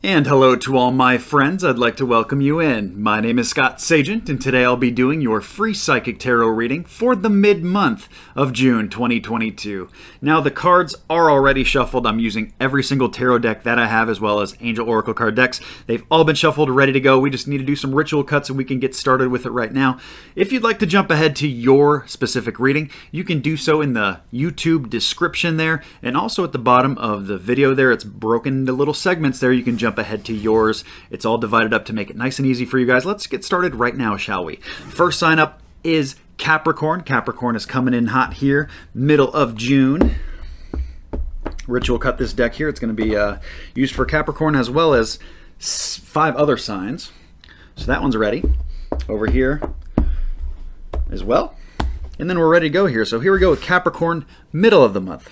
And hello to all my friends, I'd like to welcome you in. My name is Scott Sagent, and today I'll be doing your free psychic tarot reading for the mid-month of June 2022. Now the cards are already shuffled. I'm using every single tarot deck that I have, as well as Angel Oracle card decks. They've all been shuffled, ready to go. We just need to do some ritual cuts and we can get started with it right now. If you'd like to jump ahead to your specific reading, you can do so in the YouTube description there, and also at the bottom of the video there. It's broken into little segments there. You can jump ahead to yours. It's all divided up to make it nice and easy for you guys. Let's get started right now, shall we? First sign up is Capricorn. Capricorn is coming in hot here, middle of June. Ritual cut this deck here. It's going to be used for Capricorn as well as 5 other signs. So that one's ready. Over here as well. And then we're ready to go here. So here we go with Capricorn, middle of the month.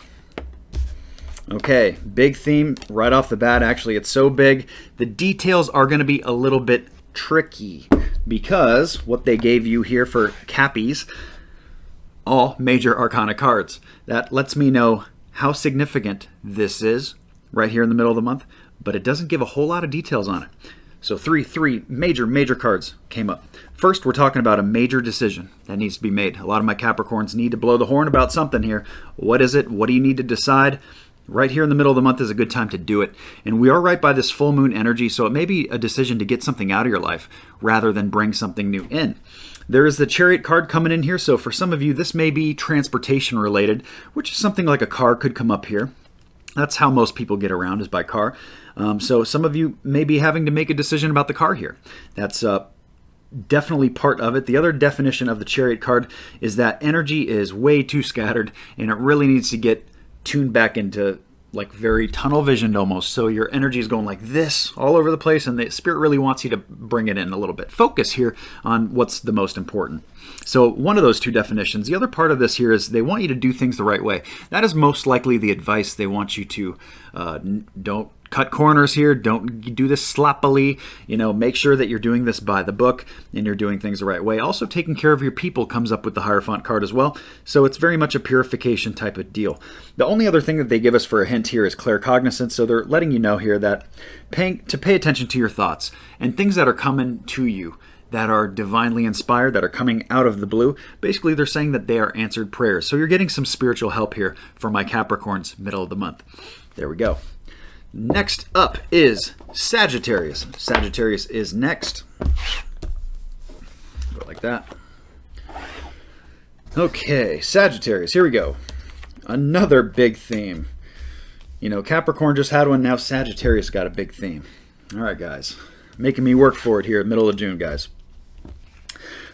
Okay, big theme right off the bat. Actually, it's so big, the details are going to be a little bit tricky because what they gave you here for Cappies, all major arcana cards. That lets me know how significant this is right here in the middle of the month, but it doesn't give a whole lot of details on it. So three major cards came up. First, we're talking about a major decision that needs to be made. A lot of my Capricorns need to blow the horn about something here. What is it? What do you need to decide? Right here in the middle of the month is a good time to do it. And we are right by this full moon energy, so it may be a decision to get something out of your life rather than bring something new in. There is the Chariot card coming in here, so for some of you, this may be transportation related, which is something like a car could come up here. That's how most people get around, is by car. So some of you may be having to make a decision about the car here. That's definitely part of it. The other definition of the Chariot card is that energy is way too scattered, and it really needs to get tuned back into like very tunnel visioned almost. So your energy is going like this all over the place, and the spirit really wants you to bring it in a little bit. Focus here on what's the most important. So one of those two definitions. The other part of this here is they want you to do things the right way. That is most likely the advice they want you to. Don't cut corners here. Don't do this sloppily. Make sure that you're doing this by the book and you're doing things the right way. Also, taking care of your people comes up with the Hierophant card as well. So it's very much a purification type of deal. The only other thing that they give us for a hint here is claircognizance. So they're letting you know here that to pay attention to your thoughts and things that are coming to you that are divinely inspired, that are coming out of the blue. Basically, they're saying that they are answered prayers. So you're getting some spiritual help here for my Capricorns middle of the month. There we go. Next up is Sagittarius. Sagittarius is next. Go like that. Okay, Sagittarius, here we go. Another big theme. Capricorn just had one, now Sagittarius got a big theme. All right, guys. Making me work for it here at middle of June, guys.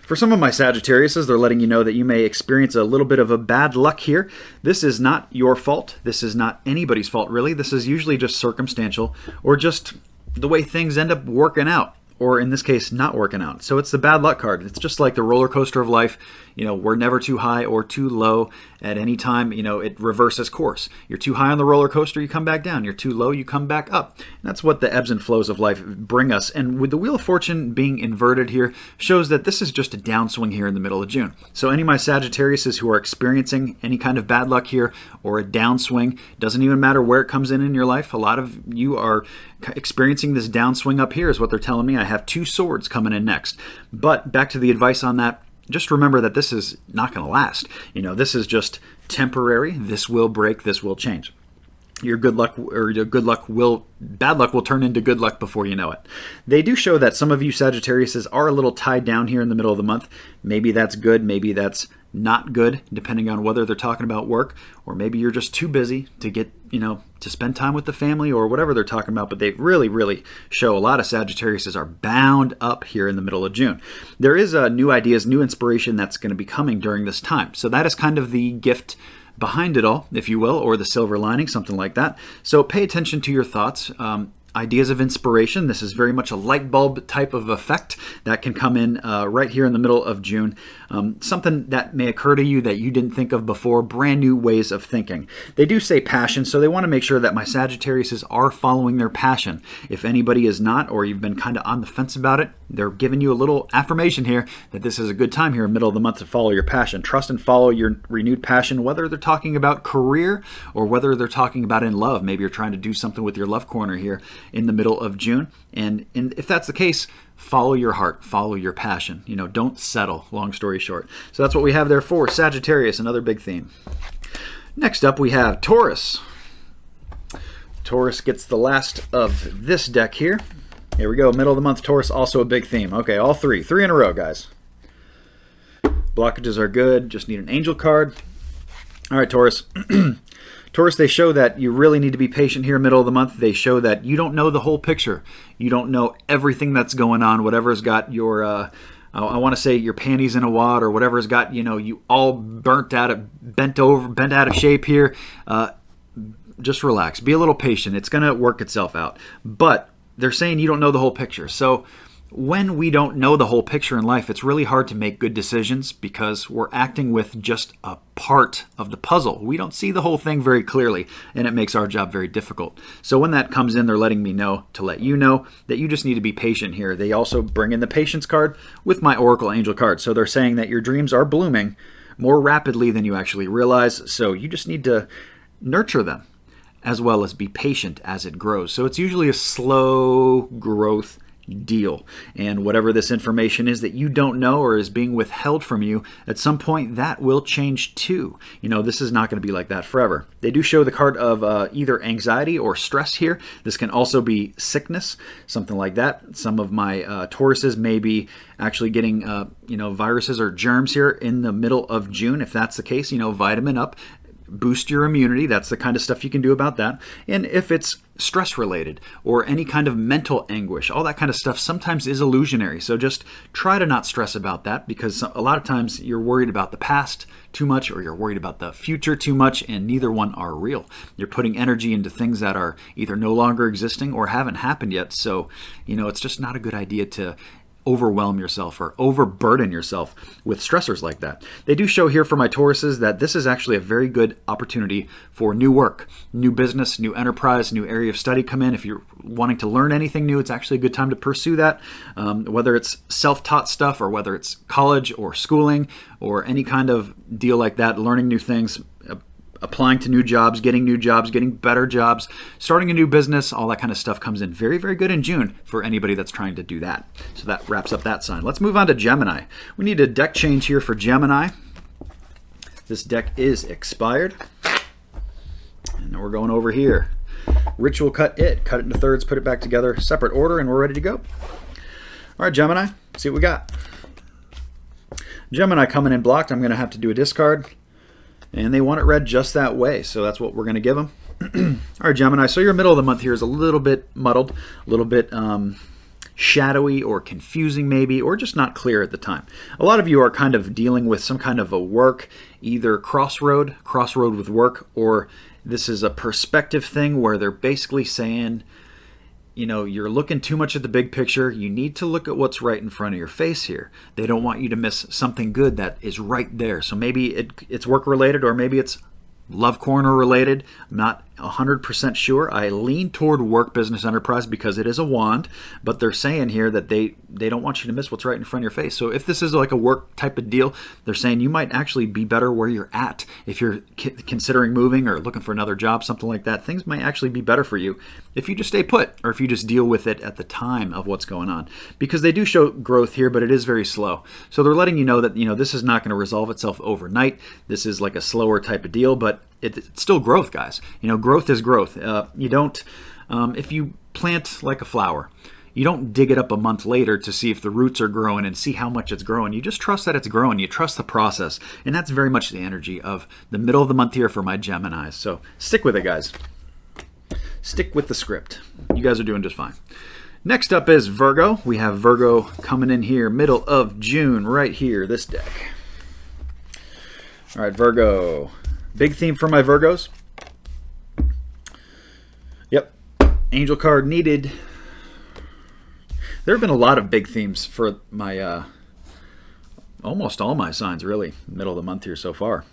For some of my Sagittariuses, they're letting you know that you may experience a little bit of a bad luck here. This is not your fault. This is not anybody's fault, really. This is usually just circumstantial or just the way things end up working out, or in this case, not working out. So it's the bad luck card. It's just like the roller coaster of life. We're never too high or too low at any time. It reverses course. You're too high on the roller coaster, you come back down. You're too low, you come back up. And that's what the ebbs and flows of life bring us. And with the Wheel of Fortune being inverted here, shows that this is just a downswing here in the middle of June. So any of my Sagittariuses who are experiencing any kind of bad luck here or a downswing, doesn't even matter where it comes in your life. A lot of you are experiencing this downswing up here is what they're telling me. I have 2 swords coming in next. But back to the advice on that. Just remember that this is not going to last. This is just temporary. This will break. This will change. Your good luck, or your bad luck will turn into good luck before you know it. They do show that some of you Sagittariuses are a little tied down here in the middle of the month. Maybe that's good. Maybe that's not good, depending on whether they're talking about work, or maybe you're just too busy to get, to spend time with the family or whatever they're talking about. But they really show a lot of Sagittariuses are bound up here in the middle of June. There is new ideas, new inspiration that's going to be coming during this time. So that is kind of the gift behind it all, if you will, or the silver lining, something like that. So pay attention to your thoughts. Ideas of inspiration. This is very much a light bulb type of effect that can come in right here in the middle of June. Something that may occur to you that you didn't think of before, brand new ways of thinking. They do say passion, so they want to make sure that my Sagittariuses are following their passion. If anybody is not, or you've been kind of on the fence about it, they're giving you a little affirmation here that this is a good time here in the middle of the month to follow your passion. Trust and follow your renewed passion, whether they're talking about career or whether they're talking about in love. Maybe you're trying to do something with your love corner here. in the middle of June. And if that's the case, follow your heart, follow your passion. Don't settle, long story short. So that's what we have there for Sagittarius, another big theme. Next up, we have Taurus. Taurus gets the last of this deck here. Here we go, middle of the month, Taurus, also a big theme. Okay, all three in a row, guys. Blockages are good, just need an angel card. All right, Taurus. Taurus, they show that you really need to be patient here, middle of the month. They show that you don't know the whole picture. You don't know everything that's going on, whatever's got your, I want to say your panties in a wad, or whatever's got, you all bent out of shape here. Just relax. Be a little patient. It's going to work itself out. But they're saying you don't know the whole picture. So when we don't know the whole picture in life, it's really hard to make good decisions because we're acting with just a part of the puzzle. We don't see the whole thing very clearly, and it makes our job very difficult. So when that comes in, they're letting me know to let you know that you just need to be patient here. They also bring in the patience card with my Oracle Angel card. So they're saying that your dreams are blooming more rapidly than you actually realize. So you just need to nurture them as well as be patient as it grows. So it's usually a slow growth deal, and whatever this information is that you don't know or is being withheld from you, at some point that will change too. This is not going to be like that forever. They do show the card of either anxiety or stress here. This can also be sickness, something like that. Some of my Tauruses may be actually getting viruses or germs here in the middle of June. If that's the case, vitamin up, boost your immunity. That's the kind of stuff you can do about that. And if it's stress related or any kind of mental anguish, all that kind of stuff sometimes is illusionary. So just try to not stress about that, because a lot of times you're worried about the past too much or you're worried about the future too much, and neither one are real. You're putting energy into things that are either no longer existing or haven't happened yet. So, it's just not a good idea to overwhelm yourself or overburden yourself with stressors like that. They do show here for my Tauruses that this is actually a very good opportunity for new work, new business, new enterprise, new area of study come in. If you're wanting to learn anything new, it's actually a good time to pursue that, whether it's self-taught stuff or whether it's college or schooling or any kind of deal like that, learning new things, applying to new jobs, getting better jobs, starting a new business, all that kind of stuff comes in very, very good in June for anybody that's trying to do that. So that wraps up that sign. Let's move on to Gemini. We need a deck change here for Gemini. This deck is expired. And then we're going over here. Ritual cut it into thirds, put it back together, separate order, and we're ready to go. All right, Gemini, see what we got. Gemini coming in blocked. I'm going to have to do a discard. And they want it read just that way, so that's what we're going to give them. All right, Gemini, so your middle of the month here is a little bit muddled, a little bit shadowy or confusing maybe, or just not clear at the time. A lot of you are kind of dealing with some kind of a work, either crossroad with work, or this is a perspective thing where they're basically saying, you're looking too much at the big picture. You need to look at what's right in front of your face here. They don't want you to miss something good that is right there. So maybe it's work related, or maybe it's love corner related. I'm not 100% sure. I lean toward work, business, enterprise because it is a wand, but they're saying here that they don't want you to miss what's right in front of your face. So if this is like a work type of deal, they're saying you might actually be better where you're at. If you're considering moving or looking for another job, something like that, things might actually be better for you if you just stay put, or if you just deal with it at the time of what's going on. Because they do show growth here, but it is very slow. So they're letting you know that this is not going to resolve itself overnight. This is like a slower type of deal, but it's still growth, guys. Growth is growth. You don't, if you plant like a flower, you don't dig it up a month later to see if the roots are growing and see how much it's growing. You just trust that it's growing. You trust the process. And that's very much the energy of the middle of the month here for my Geminis. So stick with it, guys. Stick with the script. You guys are doing just fine. Next up is Virgo. We have Virgo coming in here, middle of June, right here, this deck. All right, Virgo. Big theme for my Virgos. Yep. Angel card needed. There have been a lot of big themes for my, almost all my signs, really, middle of the month here so far.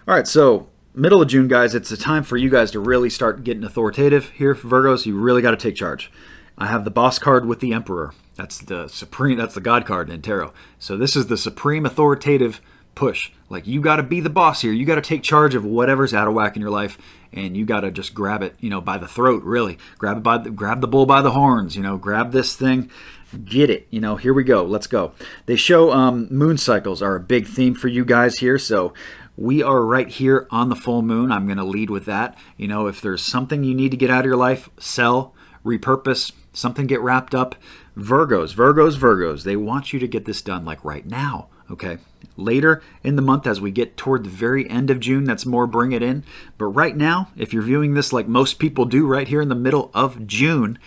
All right, so middle of June, guys, it's a time for you guys to really start getting authoritative here, Virgos. You really got to take charge. I have the boss card with the Emperor. That's the supreme, that's the God card in tarot. So this is the supreme authoritative push. Like, you got to be the boss here. You got to take charge of whatever's out of whack in your life, and you got to just grab it, by the throat, really. Grab the bull by the horns, grab this thing, get it. Here we go. Let's go. They show moon cycles are a big theme for you guys here, so we are right here on the full moon. I'm going to lead with that. If there's something you need to get out of your life, sell, repurpose, something get wrapped up. Virgos, they want you to get this done like right now. Okay, later in the month as we get toward the very end of June, that's more bring it in. But right now, if you're viewing this like most people do right here in the middle of June,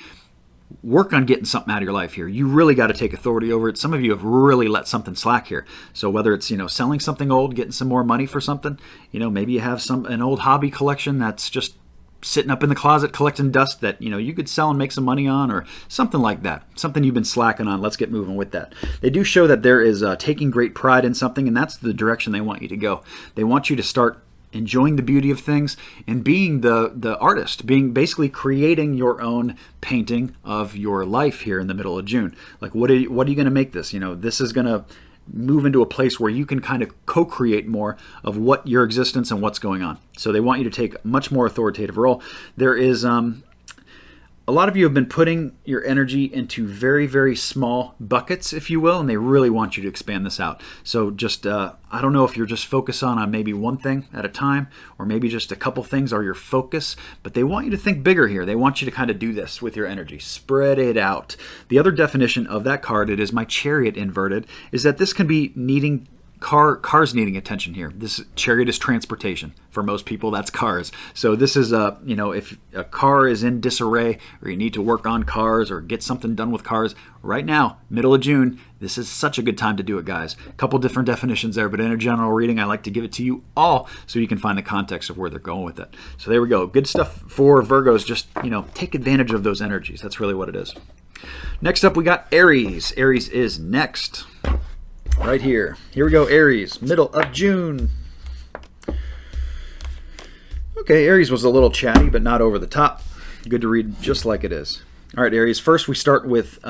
work on getting something out of your life here. You really got to take authority over it. Some of you have really let something slack here. So whether it's, selling something old, getting some more money for something, maybe you have an old hobby collection that's just sitting up in the closet collecting dust that you could sell and make some money on, or something like that, something you've been slacking on. Let's get moving with that. They do show that there is taking great pride in something, and that's the direction they want you to go. They want you to start enjoying the beauty of things and being the artist, being basically creating your own painting of your life here in the middle of June. Like, what are you going to make this? This is going to move into a place where you can kind of co-create more of what your existence and what's going on. So they want you to take a much more authoritative role. There is a lot of you have been putting your energy into very, very small buckets, if you will, and they really want you to expand this out. So just, I don't know if you're just focused on maybe one thing at a time, or maybe just a couple things are your focus, but they want you to think bigger here. They want you to kind of do this with your energy. Spread it out. The other definition of that card, it is my Chariot inverted, is that this can be needing cars needing attention here. This Chariot is transportation. For most people, that's cars. So this is if a car is in disarray, or you need to work on cars or get something done with cars right now, middle of June, this is such a good time to do it, guys. A couple different definitions there, but in a general reading, I like to give it to you all so you can find the context of where they're going with it. So there we go. Good stuff for Virgos. Just, take advantage of those energies. That's really what it is. Next up, we got Aries. Aries is next. Right here. Here we go, Aries, middle of June. Okay, Aries was a little chatty, but not over the top. Good to read just like it is. All right, Aries, first we start with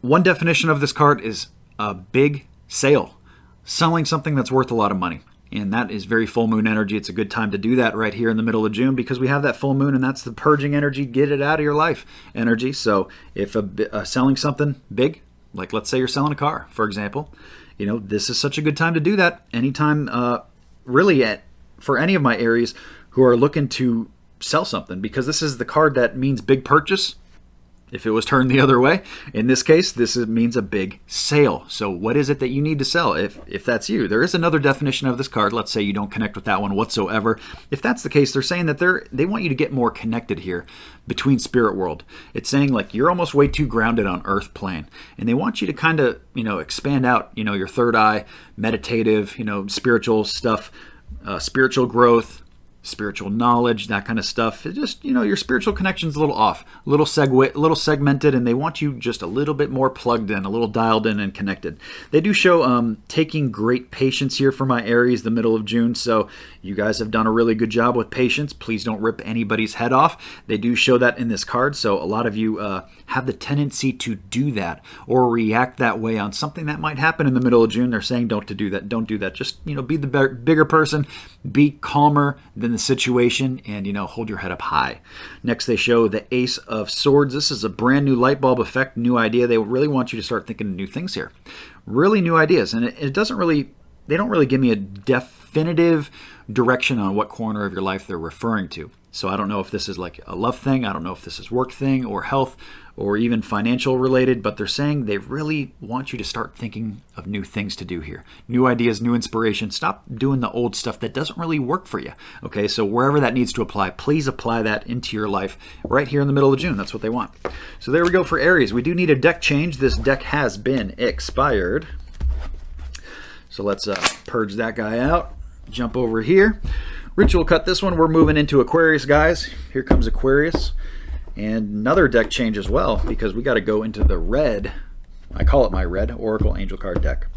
one definition of this card is a big sale. Selling something that's worth a lot of money. And that is very full moon energy. It's a good time to do that right here in the middle of June because we have that full moon, and that's the purging energy, get it out of your life energy. So if selling something big, like let's say you're selling a car, for example, this is such a good time to do that. Anytime, really, for any of my Aries who are looking to sell something, because this is the card that means big purchase. If it was turned the other way, in this case, means a big sale. So what is it that you need to sell if that's you? There is another definition of this card. Let's say you don't connect with that one whatsoever. If that's the case, they're saying that they want you to get more connected here between spirit world. It's saying like you're almost way too grounded on earth plane. And they want you to kind of, expand out, your third eye, meditative, spiritual stuff, spiritual growth, spiritual knowledge, that kind of stuff. It just, your spiritual connection's a little off, a little segmented, and they want you just a little bit more plugged in, a little dialed in and connected. They do show taking great patience here for my Aries, the middle of June, so you guys have done a really good job with patience. Please don't rip anybody's head off. They do show that in this card, so a lot of you have the tendency to do that or react that way on something that might happen in the middle of June. They're saying don't do that. Just, be the bigger person, be calmer than the situation, and hold your head up high. Next, they show the Ace of Swords. This is a brand new light bulb effect, new idea. They really want you to start thinking of new things here, really new ideas, and they don't really give me a definitive direction on what corner of your life they're referring to. So I don't know if this is like a love thing, I don't know if this is work thing or health or even financial related, but they're saying they really want you to start thinking of new things to do here. New ideas, new inspiration. Stop doing the old stuff that doesn't really work for you. Okay, so wherever that needs to apply, please apply that into your life right here in the middle of June. That's what they want. So there we go for Aries. We do need a deck change. This deck has been expired. So let's purge that guy out. Jump over here. Ritual cut this one. We're moving into Aquarius, guys. Here comes Aquarius. And another deck change as well, because we got to go into the red. I call it my red Oracle Angel card deck.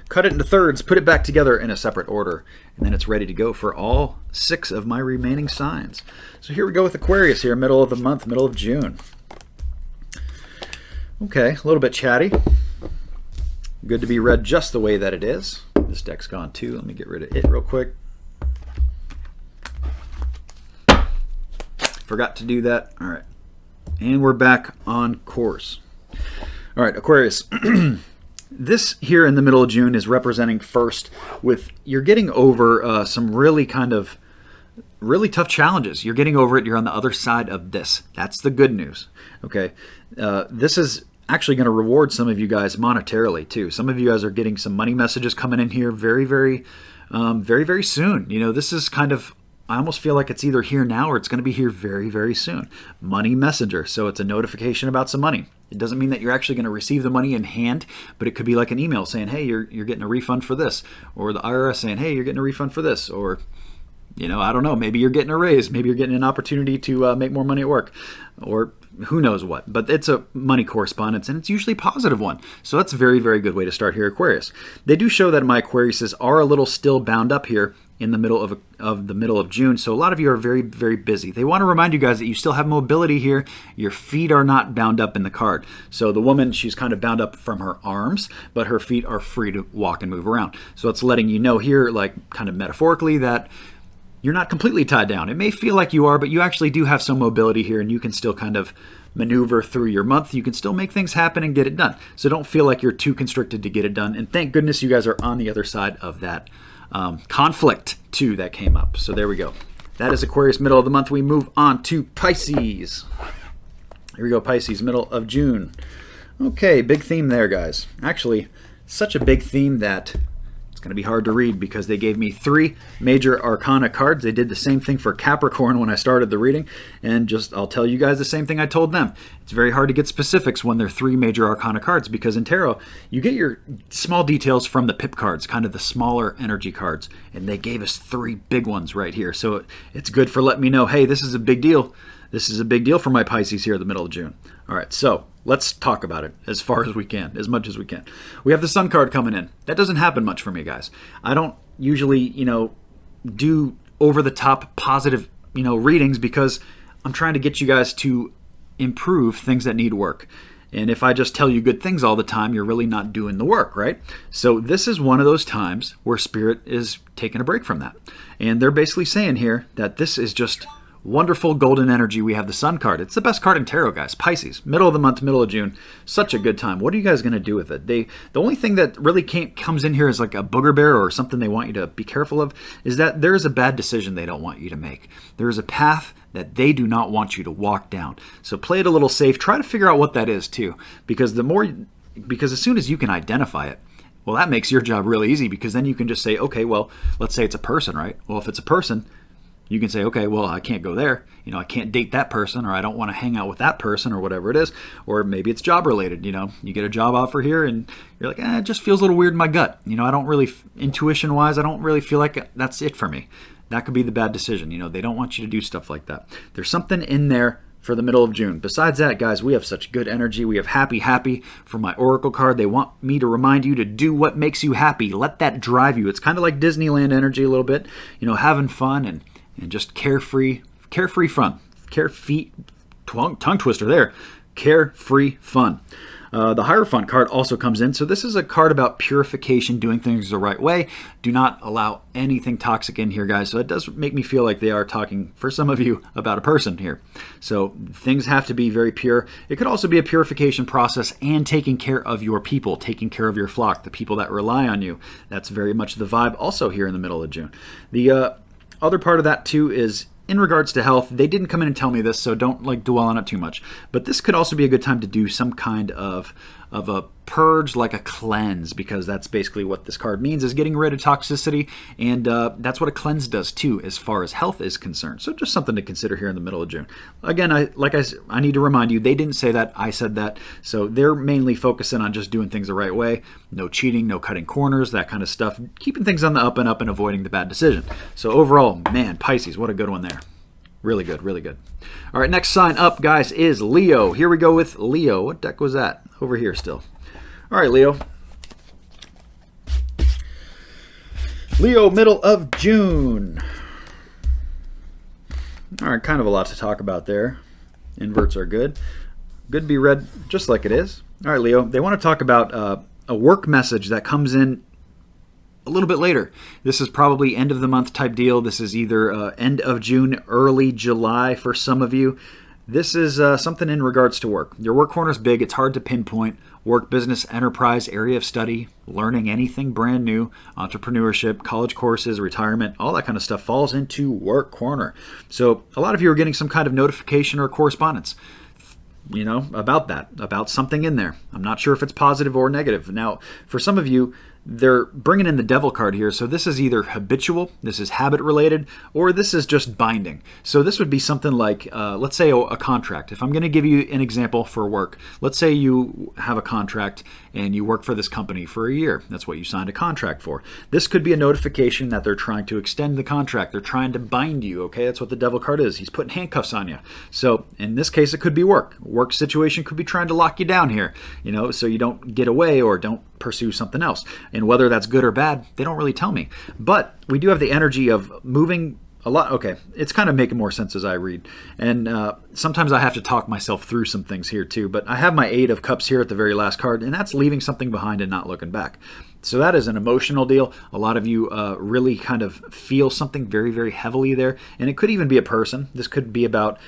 Cut it into thirds, put it back together in a separate order, and then it's ready to go for all 6 of my remaining signs. So here we go with Aquarius here, middle of the month, middle of June. Okay, a little bit chatty. Good to be read just the way that it is. This deck's gone too. Let me get rid of it real quick. Forgot to do that. All right. And we're back on course. All right, Aquarius. This here in the middle of June is representing first with you're getting over some really tough challenges. You're getting over it. You're on the other side of this. That's the good news. Okay. This is actually going to reward some of you guys monetarily too. Some of you guys are getting some money messages coming in here very, very soon. You know, this is kind of, I almost feel like it's either here now or it's going to be here very, very soon. Money messenger. So it's a notification about some money. It doesn't mean that you're actually going to receive the money in hand, but it could be like an email saying, hey, you're getting a refund for this. Or the IRS saying, hey, you're getting a refund for this. Or, you know, I don't know, maybe you're getting a raise. Maybe you're getting an opportunity to make more money at work. Or who knows what. But it's a money correspondence, and it's usually a positive one. So that's a very, very good way to start here, Aquarius. They do show that my Aquariuses are a little still bound up here in the middle of June. So a lot of you are very, very busy. They want to remind you guys that you still have mobility here. Your feet are not bound up in the card. So the woman, she's kind of bound up from her arms, but her feet are free to walk and move around. So it's letting you know here, like kind of metaphorically, that you're not completely tied down. It may feel like you are, but you actually do have some mobility here, and you can still kind of maneuver through your month. You can still make things happen and get it done. So don't feel like you're too constricted to get it done. And thank goodness you guys are on the other side of that conflict too that came up. So there we go. That is Aquarius middle of the month. We move on to Pisces. Here we go, Pisces, middle of June. Okay, big theme there, guys. Actually, such a big theme that it's going to be hard to read because they gave me 3 major arcana cards. They did the same thing for Capricorn when I started the reading, and I'll tell you guys the same thing I told them. It's very hard to get specifics when they're 3 major arcana cards because in tarot, you get your small details from the pip cards, kind of the smaller energy cards, and they gave us 3 big ones right here. So it's good for letting me know, hey, this is a big deal. This is a big deal for my Pisces here in the middle of June. All right, so let's talk about it as far as we can, as much as we can. We have the Sun card coming in. That doesn't happen much for me, guys. I don't usually, do over-the-top positive, readings because I'm trying to get you guys to improve things that need work. And if I just tell you good things all the time, you're really not doing the work, right? So this is one of those times where Spirit is taking a break from that. And they're basically saying here that this is just wonderful golden energy. We have the Sun card. It's the best card in tarot, guys. Pisces, middle of the month, middle of June. Such a good time. What are you guys going to do with it? The only thing that really comes in here is like a booger bear or something they want you to be careful of is that there is a bad decision they don't want you to make. There is a path that they do not want you to walk down. So play it a little safe. Try to figure out what that is too, because as soon as you can identify it, well, that makes your job really easy because then you can just say, okay, well, let's say it's a person, right? Well, if it's a person, you can say, okay, well, I can't go there. I can't date that person, or I don't want to hang out with that person, or whatever it is. Or maybe it's job related. You get a job offer here and you're like, it just feels a little weird in my gut. I don't really, intuition wise, I don't really feel like that's it for me. That could be the bad decision. They don't want you to do stuff like that. There's something in there for the middle of June. Besides that, guys, we have such good energy. We have happy, happy for my Oracle card. They want me to remind you to do what makes you happy. Let that drive you. It's kind of like Disneyland energy a little bit, having fun and just carefree fun. Tongue twister there. Carefree fun. The Hierophant card also comes in. So this is a card about purification, doing things the right way. Do not allow anything toxic in here, guys. So it does make me feel like they are talking, for some of you, about a person here. So things have to be very pure. It could also be a purification process and taking care of your people, taking care of your flock, the people that rely on you. That's very much the vibe also here in the middle of June. The other part of that too is in regards to health. They didn't come in and tell me this, so don't dwell on it too much. But this could also be a good time to do some kind of a purge, like a cleanse, because that's basically what this card means, is getting rid of toxicity, and that's what a cleanse does too, as far as health is concerned. So just something to consider here in the middle of June. Again, I need to remind you, they didn't say that, I said that. So they're mainly focusing on just doing things the right way, no cheating, no cutting corners, that kind of stuff, keeping things on the up and up and avoiding the bad decision. So overall, man, Pisces, what a good one there. Really good, really good. All right, next sign up, guys, is Leo. Here we go with Leo. What deck was that? Over here still. All right, Leo. Leo, middle of June. All right, kind of a lot to talk about there. Inverts are good. Good to be read just like it is. All right, Leo. They want to talk about a work message that comes in a little bit later. This is probably end of the month type deal. This is either end of June, early July for some of you. This is something in regards to work. Your work corner is big. It's hard to pinpoint. Work, business, enterprise, area of study, learning anything brand new, entrepreneurship, college courses, retirement, all that kind of stuff falls into work corner. So a lot of you are getting some kind of notification or correspondence, about that, about something in there. I'm not sure if it's positive or negative. Now, for some of you, they're bringing in the devil card here. So this is either habitual, this is habit related, or this is just binding. So this would be something like, let's say a contract. If I'm going to give you an example for work, let's say you have a contract and you work for this company for a year. That's what you signed a contract for. This could be a notification that they're trying to extend the contract. They're trying to bind you, okay? That's what the devil card is. He's putting handcuffs on you. So in this case, it could be work. Work situation could be trying to lock you down here, so you don't get away or don't pursue something else. And whether that's good or bad, they don't really tell me. But we do have the energy of moving a lot. Okay, it's kind of making more sense as I read. And sometimes I have to talk myself through some things here too. But I have my 8 of Cups here at the very last card, and that's leaving something behind and not looking back. So that is an emotional deal. A lot of you really kind of feel something very, very heavily there. And it could even be a person. This could be about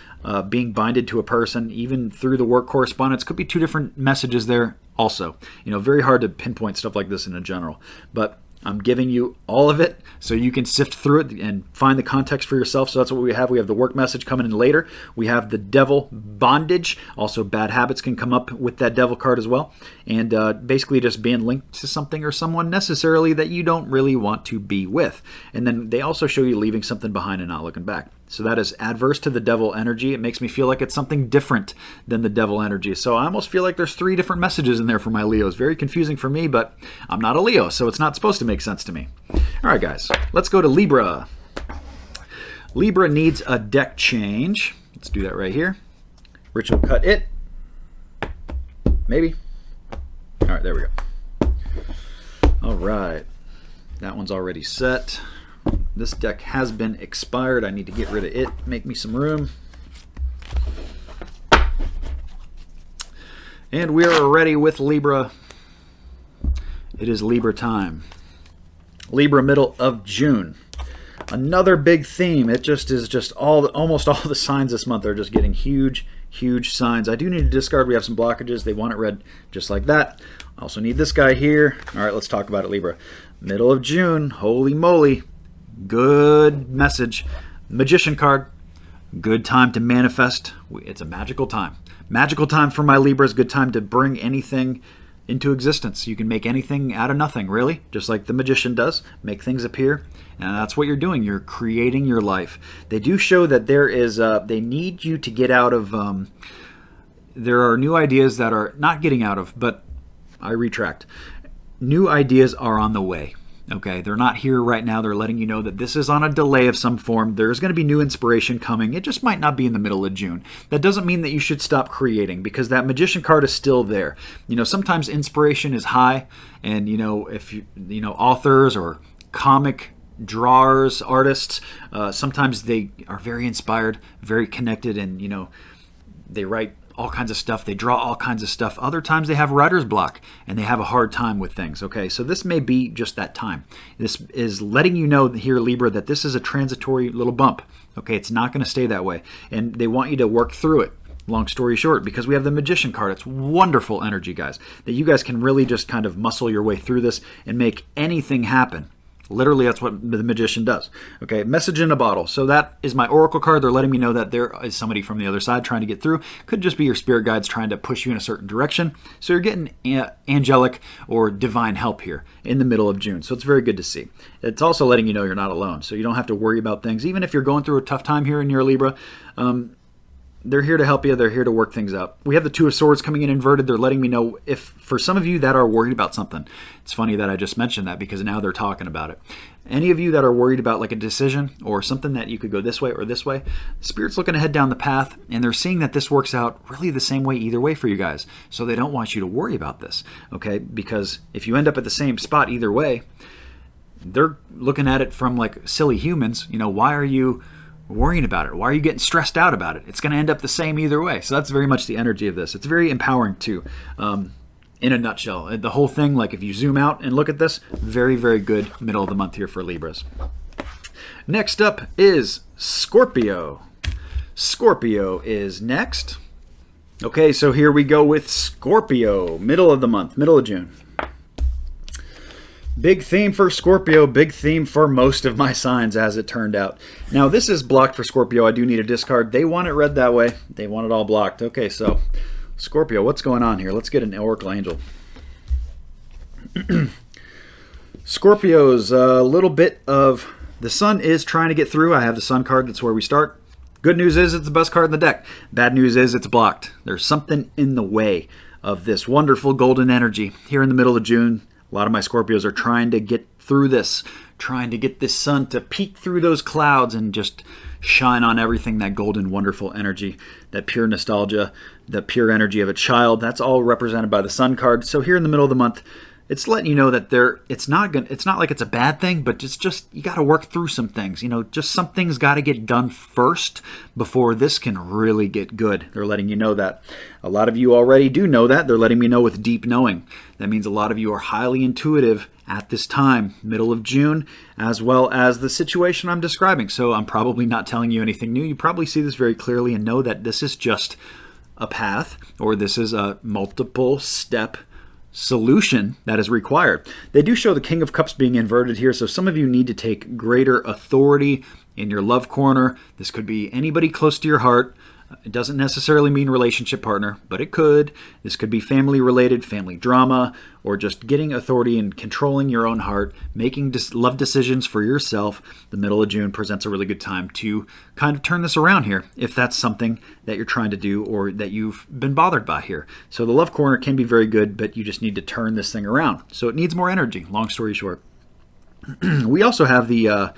being binded to a person, even through the work correspondence. Could be 2 different messages there also. Very hard to pinpoint stuff like this in a general. But I'm giving you all of it so you can sift through it and find the context for yourself. So that's what we have. We have the work message coming in later. We have the devil bondage. Also, bad habits can come up with that devil card as well. And basically just being linked to something or someone necessarily that you don't really want to be with. And then they also show you leaving something behind and not looking back. So that is adverse to the devil energy. It makes me feel like it's something different than the devil energy. So I almost feel like there's 3 different messages in there for my Leos. Very confusing for me, but I'm not a Leo, so it's not supposed to make sense to me. All right, guys, let's go to Libra. Libra needs a deck change. Let's do that right here. Rich will cut it. Maybe. All right, there we go. All right. That one's already set. This deck has been expired. I need to get rid of it. Make me some room. And we are ready with Libra. It is Libra time. Libra, middle of June. Another big theme. It just is almost all the signs this month are just getting huge signs. I do need to discard. We have some blockages. They want it read just like that. I also need this guy here. All right, let's talk about it, Libra. Middle of June. Holy moly. Good message. Magician card. Good time to manifest. It's a magical time. Magical time for my Libras. Good time to bring anything into existence. You can make anything out of nothing, really, just like the magician does. Make things appear. And that's what you're doing. You're creating your life. They do show that there is, they need you to get out of, there are new ideas that are not getting out of, but I retract. New ideas are on the way. Okay, they're not here right now. They're letting you know that this is on a delay of some form. There's going to be new inspiration coming. It just might not be in the middle of June. That doesn't mean that you should stop creating, because that magician card is still there. Sometimes inspiration is high, and if authors or comic drawers, artists, sometimes they are very inspired, very connected, and they write all kinds of stuff. They draw all kinds of stuff. Other times they have writer's block and they have a hard time with things. Okay, so this may be just that time. This is letting you know here, Libra, that this is a transitory little bump. Okay, it's not going to stay that way. And they want you to work through it. Long story short, because we have the magician card. It's wonderful energy, guys, that you guys can really just kind of muscle your way through this and make anything happen. Literally, that's what the magician does. Okay, message in a bottle. So that is my oracle card. They're letting me know that there is somebody from the other side trying to get through. Could just be your spirit guides trying to push you in a certain direction. So you're getting angelic or divine help here in the middle of June. So it's very good to see. It's also letting you know you're not alone. So you don't have to worry about things. Even if you're going through a tough time here in your Libra, they're here to help you. They're here to work things out. We have the Two of Swords coming in inverted. They're letting me know if, for some of you that are worried about something, it's funny that I just mentioned that because now they're talking about it. Any of you that are worried about like a decision or something that you could go this way or this way, Spirit's looking to head down the path, and they're seeing that this works out really the same way either way for you guys. So they don't want you to worry about this, okay? Because if you end up at the same spot either way, they're looking at it from like silly humans. Why are you worrying about it? Why are you getting stressed out about it? It's going to end up the same either way. So that's very much the energy of this. It's very empowering too. in a nutshell. The whole thing, like if you zoom out and look at this, very, very good middle of the month here for Libras. Next up is Scorpio. Scorpio is next. Okay, so here we go with Scorpio, middle of the month, middle of June. Big theme for Scorpio, big theme for most of my signs, as it turned out. Now, this is blocked for Scorpio. I do need a discard. They want it read that way. They want it all blocked. Okay, so Scorpio, what's going on here? Let's get an Oracle Angel. Scorpio's a little bit of... The Sun is trying to get through. I have the Sun card. That's where we start. Good news is it's the best card in the deck. Bad news is it's blocked. There's something in the way of this wonderful golden energy here in the middle of June. A lot of my Scorpios are trying to get through this, trying to get this sun to peek through those clouds and just shine on everything, that golden, wonderful energy, that pure nostalgia, the pure energy of a child. That's all represented by the Sun card. So here in the middle of the month, it's letting you know that it's not like it's a bad thing, but it's just you got to work through some things. You know, just some things got to get done first before this can really get good. They're letting you know that. A lot of you already do know that. They're letting me know with deep knowing. That means a lot of you are highly intuitive at this time, middle of June, as well as the situation I'm describing. So I'm probably not telling you anything new. You probably see this very clearly and know that this is just a path, or this is a multiple step solution that is required. They do show the King of Cups being inverted here, so some of you need to take greater authority in your love corner. This could be anybody close to your heart. It doesn't necessarily mean relationship partner, but it could. This could be family related, family drama, or just getting authority and controlling your own heart, making love decisions for yourself. The middle of June presents a really good time to kind of turn this around here, if that's something that you're trying to do or that you've been bothered by here. So the love corner can be very good, but you just need to turn this thing around. So it needs more energy, long story short. We also have the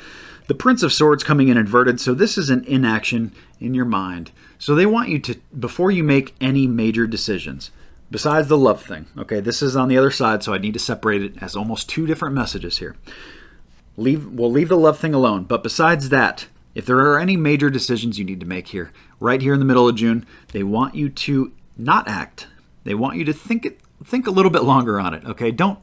Prince of Swords coming in inverted, so this is an inaction in your mind. So they want you to, before you make any major decisions, besides the love thing, okay, this is on the other side, so I need to separate it as almost two different messages here. We'll leave the love thing alone, but besides that, if there are any major decisions you need to make here, right here in the middle of June, they want you to not act. They want you to think a little bit longer on it, okay? Don't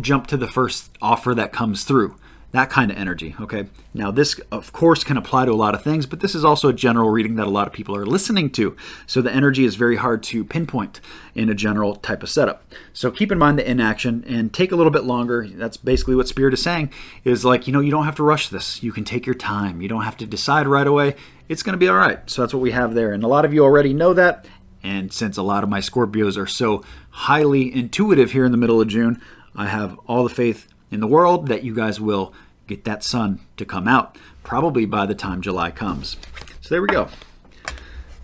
jump to the first offer that comes through. That kind of energy, okay? Now this, of course, can apply to a lot of things, but this is also a general reading that a lot of people are listening to. So the energy is very hard to pinpoint in a general type of setup. So keep in mind the inaction and take a little bit longer. That's basically what Spirit is saying, is like, you know, you don't have to rush this. You can take your time. You don't have to decide right away. It's going to be all right. So that's what we have there. And a lot of you already know that. And since a lot of my Scorpios are so highly intuitive here in the middle of June, I have all the faith in the world that you guys will get that sun to come out, probably by the time July comes. So there we go.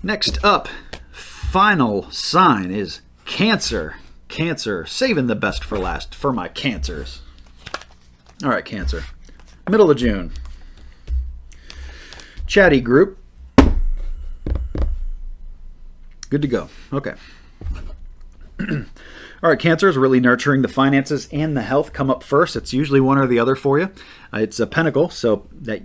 Next up, final sign is Cancer. Cancer, saving the best for last for my Cancers. All right, Cancer. Middle of June. Chatty group. Good to go. Okay. All right, Cancer is really nurturing. The finances and the health come up first. It's usually one or the other for you. It's a pentacle, so that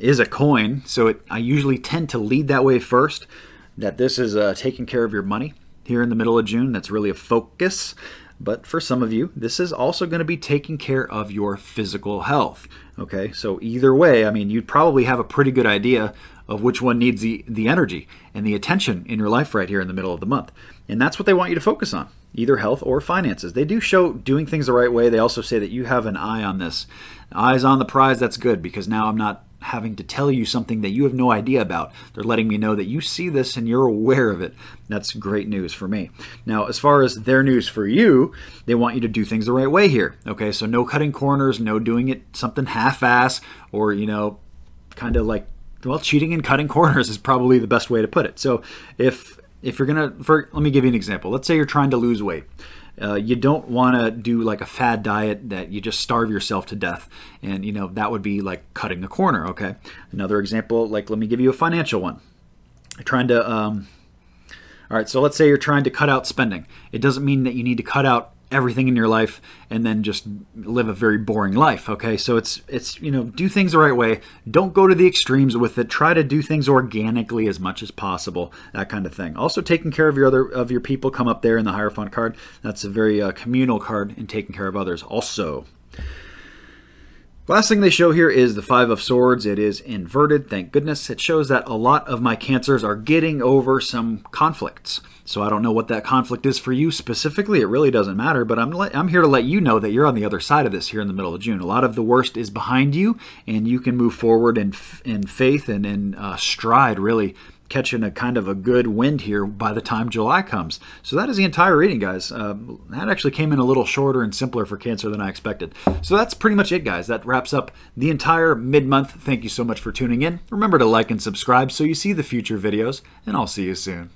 is a coin. So I usually tend to lead that way first, that this is taking care of your money here in the middle of June. That's really a focus. But for some of you, this is also going to be taking care of your physical health. Okay, so either way, I mean, you'd probably have a pretty good idea of which one needs the energy and the attention in your life right here in the middle of the month. And that's what they want you to focus on, either health or finances. They do show doing things the right way. They also say that you have an eye on this. Eyes on the prize, that's good, because now I'm not having to tell you something that you have no idea about. They're letting me know that you see this and you're aware of it. That's great news for me. Now, as far as their news for you, they want you to do things the right way here. Okay, so no cutting corners, no doing it something half-ass, or, you know, kind of like, well, cheating and cutting corners is probably the best way to put it. So if you're gonna, let me give you an example. Let's say you're trying to lose weight. You don't want to do like a fad diet that you just starve yourself to death, and you know that would be like cutting a corner. Okay, another example, like let me give you a financial one. You're trying to all right, so let's say you're trying to cut out spending. It doesn't mean that you need to cut out everything in your life and then just live a very boring life. Okay, so it's do things the right way. Don't go to the extremes with it. Try to do things organically as much as possible, that kind of thing. Also, taking care of your people come up there in the Hierophant card. That's a very communal card in taking care of others also. Last thing they show here is the Five of Swords. It is inverted, thank goodness. It shows that a lot of my Cancers are getting over some conflicts. So I don't know what that conflict is for you specifically. It really doesn't matter, but I'm here to let you know that you're on the other side of this here in the middle of June. A lot of the worst is behind you, and you can move forward in faith and in stride, really catching a kind of a good wind here by the time July comes. So that is the entire reading, guys. That actually came in a little shorter and simpler for Cancer than I expected. So that's pretty much it, guys. That wraps up the entire mid-month. Thank you so much for tuning in. Remember to like and subscribe so you see the future videos, and I'll see you soon.